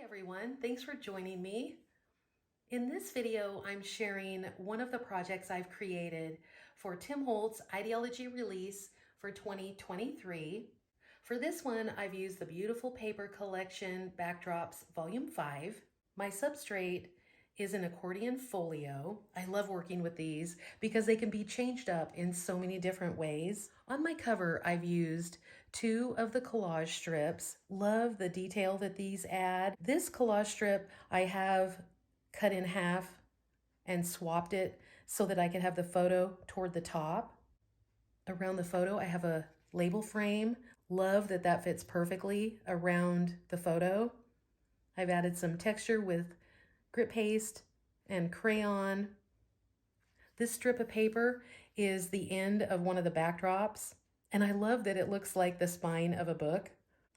Hey everyone, thanks for joining me. In this video, I'm sharing one of the projects I've created for Tim Holtz Ideology release for 2023. For this one, I've used the Beautiful Paper Collection Backdrops Volume 5. My substrate is an accordion folio. I love working with these because they can be changed up in so many different ways. On my cover, I've used 2 of the collage strips. Love the detail that these add. This collage strip I have cut in half and swapped it so that I can have the photo toward the top. Around the photo, I have a label frame. Love that that fits perfectly around the photo. I've added some texture with grit paste and crayon. This strip of paper is the end of one of the backdrops, and I love that it looks like the spine of a book.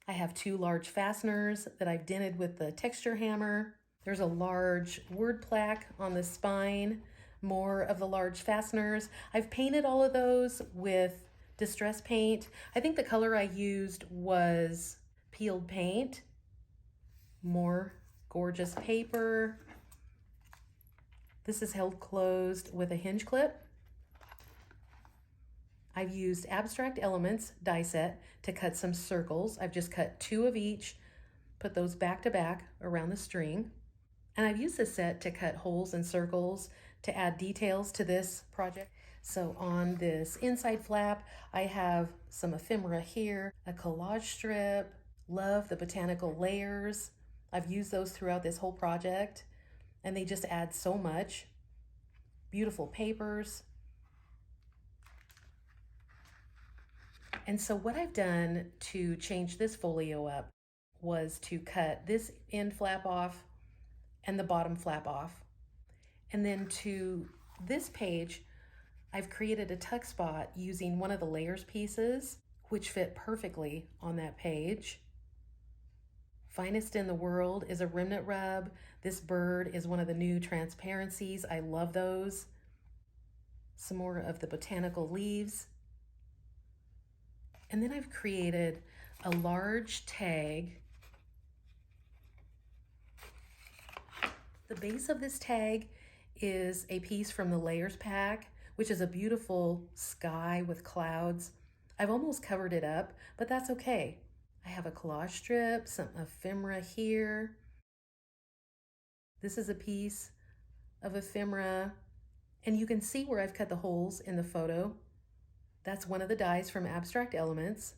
I have 2 large fasteners that I've dented with the texture hammer. There's a large word plaque on the spine, more of the large fasteners. I've painted all of those with distress paint. I think the color I used was peeled paint. More gorgeous paper. This is held closed with a hinge clip. I've used Abstract Elements die set to cut some circles. I've just cut 2 of each, put those back to back around the string. And I've used this set to cut holes and circles to add details to this project. So on this inside flap, I have some ephemera here, a collage strip. Love the botanical layers. I've used those throughout this whole project, and they just add so much. Beautiful papers. And so what I've done to change this folio up was to cut this end flap off and the bottom flap off. And then to this page, I've created a tuck spot using one of the layers pieces, which fit perfectly on that page. Finest in the world is a remnant rub. This bird is one of the new transparencies. I love those. Some more of the botanical leaves. And then I've created a large tag. The base of this tag is a piece from the Layers pack, which is a beautiful sky with clouds. I've almost covered it up, but that's okay. I have a collage strip, some ephemera here. This is a piece of ephemera, and you can see where I've cut the holes in the photo. That's one of the dies from Abstract Elements,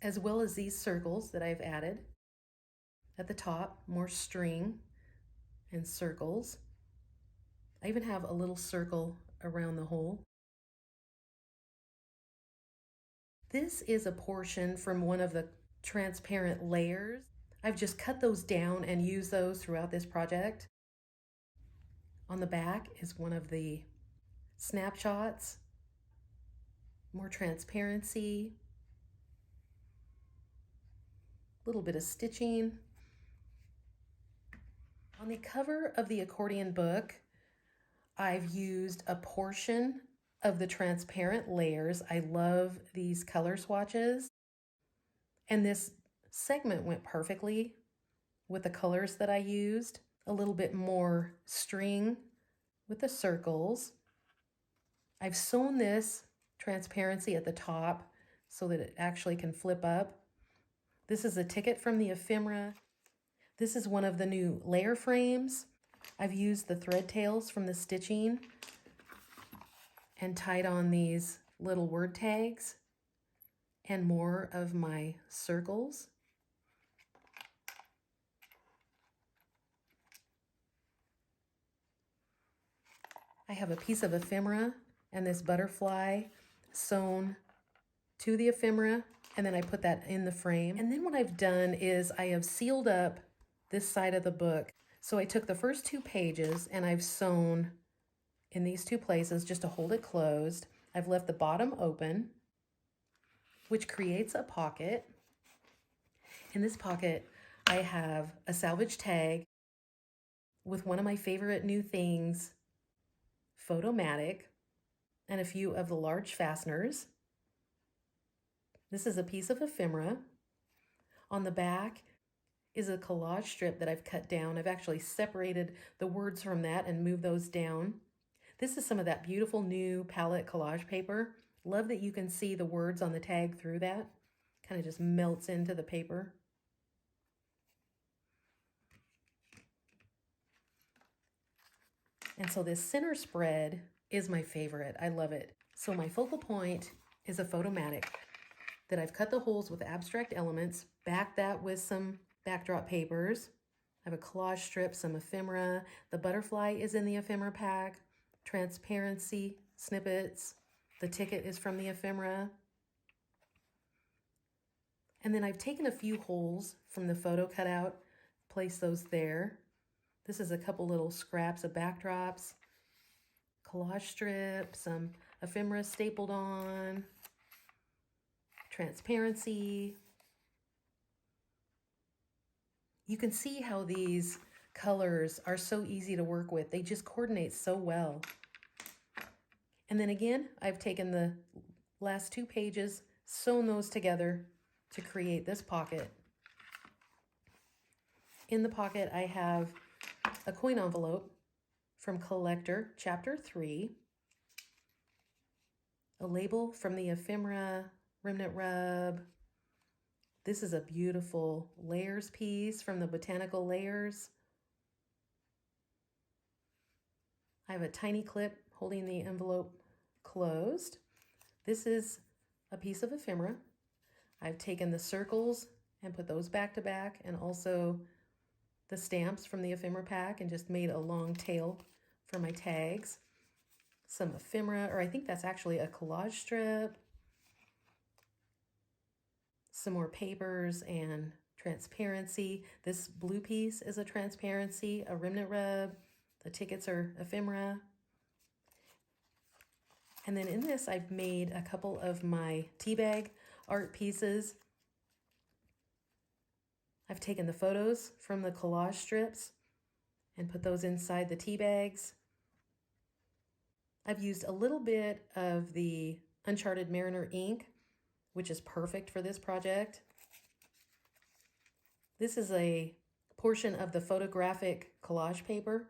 as well as these circles that I've added. At the top, more string and circles. I even have a little circle around the hole. This is a portion from one of the transparent layers. I've just cut those down and used those throughout this project. On the back is one of the snapshots. More transparency. A little bit of stitching. On the cover of the accordion book, I've used a portion of the transparent layers. I love these color swatches. And this segment went perfectly with the colors that I used. A little bit more string with the circles. I've sewn this transparency at the top so that it actually can flip up. This is a ticket from the ephemera. This is one of the new layer frames. I've used the thread tails from the stitching and tied on these little word tags and more of my circles. I have a piece of ephemera and this butterfly sewn to the ephemera, and then I put that in the frame. And then what I've done is I have sealed up this side of the book. So I took the first 2 pages and I've sewn in these 2 places just to hold it closed. I've left the bottom open, which creates a pocket. In this pocket, I have a salvage tag with one of my favorite new things, Photomatic, and a few of the large fasteners. This is a piece of ephemera. On the back is a collage strip that I've cut down. I've actually separated the words from that and moved those down. This is some of that beautiful new palette collage paper. Love that you can see the words on the tag through that. Kind of just melts into the paper. And so this center spread is my favorite. I love it. So my focal point is a photomatic that I've cut the holes with abstract elements, backed that with some backdrop papers. I have a collage strip, some ephemera. The butterfly is in the ephemera pack. Transparency snippets. The ticket is from the ephemera. And then I've taken a few holes from the photo cutout, placed those there. This is a couple little scraps of backdrops, collage strip, some ephemera stapled on, transparency. You can see how these colors are so easy to work with. They just coordinate so well. And then again, I've taken the last 2 pages, sewn those together to create this pocket. In the pocket, I have a coin envelope from Collector, Chapter 3, a label from the ephemera remnant rub. This is a beautiful layers piece from the Botanical Layers. I have a tiny clip holding the envelope closed. This is a piece of ephemera. I've taken the circles and put those back to back, and also the stamps from the ephemera pack, and just made a long tail for my tags. Some ephemera, or I think that's actually a collage strip. Some more papers and transparency. This blue piece is a transparency, a remnant rub. The tickets are ephemera. And then in this, I've made a couple of my tea bag art pieces. I've taken the photos from the collage strips and put those inside the tea bags. I've used a little bit of the Uncharted Mariner ink, which is perfect for this project. This is a portion of the photographic collage paper.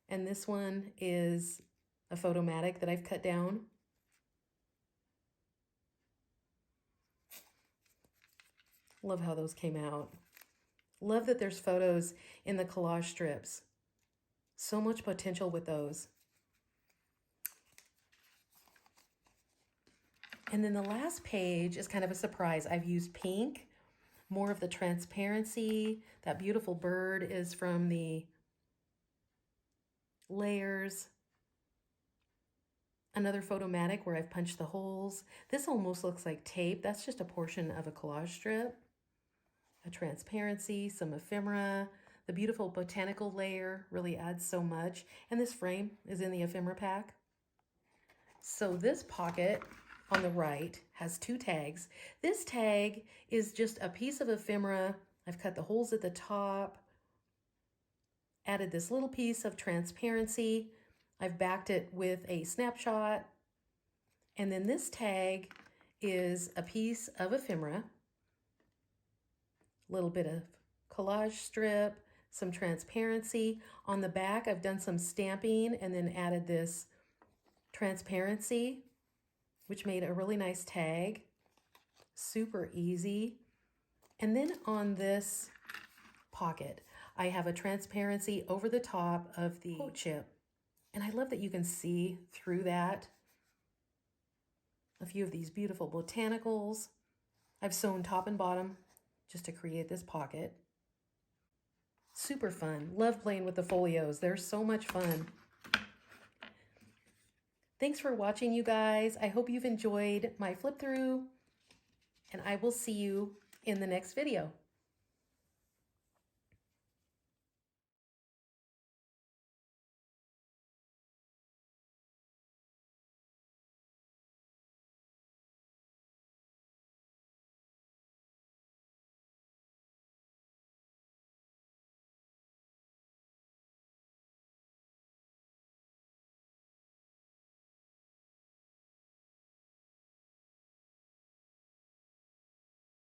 And this one is a photomatic that I've cut down. Love how those came out. Love that there's photos in the collage strips. So much potential with those. And then the last page is kind of a surprise. I've used pink, more of the transparency. That beautiful bird is from the Layers. Another photomatic where I've punched the holes. This almost looks like tape. That's just a portion of a collage strip. A transparency, some ephemera. The beautiful botanical layer really adds so much. And this frame is in the ephemera pack. So this pocket on the right has 2 tags. This tag is just a piece of ephemera. I've cut the holes at the top, added this little piece of transparency. I've backed it with a snapshot. And then this tag is a piece of ephemera, a little bit of collage strip, some transparency. On the back, I've done some stamping and then added this transparency, which made a really nice tag. Super easy. And then on this pocket, I have a transparency over the top of the quote chip. And I love that you can see through that. A few of these beautiful botanicals. I've sewn top and bottom just to create this pocket. Super fun. Love playing with the folios. They're so much fun. Thanks for watching, you guys. I hope you've enjoyed my flip through, and I will see you in the next video.